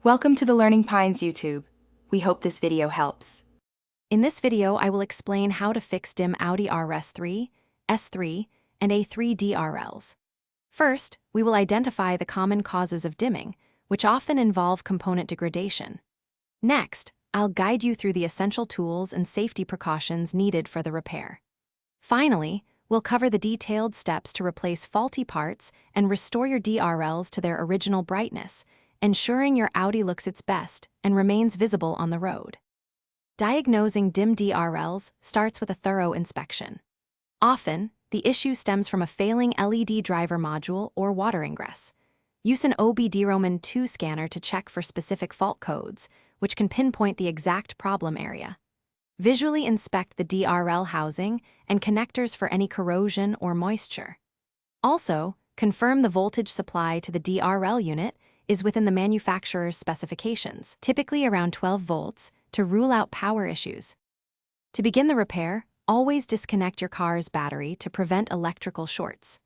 Welcome to the Learning Pines YouTube. We hope this video helps. In this video, I will explain how to fix dim Audi RS3, S3, and A3 DRLs. First, we will identify the common causes of dimming, which often involve component degradation. Next, I'll guide you through the essential tools and safety precautions needed for the repair. Finally, we'll cover the detailed steps to replace faulty parts and restore your DRLs to their original brightness, ensuring your Audi looks its best and remains visible on the road. Diagnosing dim DRLs starts with a thorough inspection. Often, the issue stems from a failing LED driver module or water ingress. Use an OBD-ROMAN 2 scanner to check for specific fault codes, which can pinpoint the exact problem area. Visually inspect the DRL housing and connectors for any corrosion or moisture. Also, confirm the voltage supply to the DRL unit is within the manufacturer's specifications, typically around 12 volts, to rule out power issues. To begin the repair, always disconnect your car's battery to prevent electrical shorts.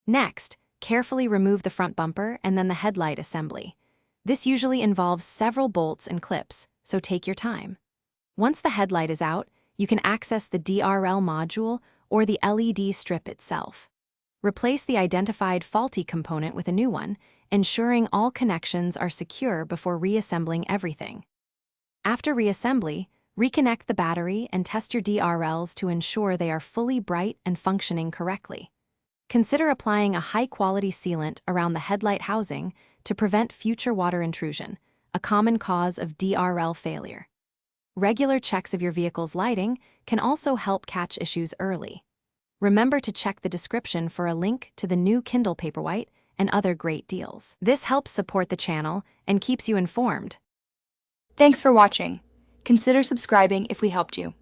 Next, carefully remove the front bumper and then the headlight assembly. This usually involves several bolts and clips, so take your time. Once the headlight is out, you can access the DRL module or the LED strip itself. Replace the identified faulty component with a new one, ensuring all connections are secure before reassembling everything. After reassembly, reconnect the battery and test your DRLs to ensure they are fully bright and functioning correctly. Consider applying a high-quality sealant around the headlight housing to prevent future water intrusion, a common cause of DRL failure. Regular checks of your vehicle's lighting can also help catch issues early. Remember to check the description for a link to the new Kindle Paperwhite and other great deals. This helps support the channel and keeps you informed. Thanks for watching. Consider subscribing if we helped you.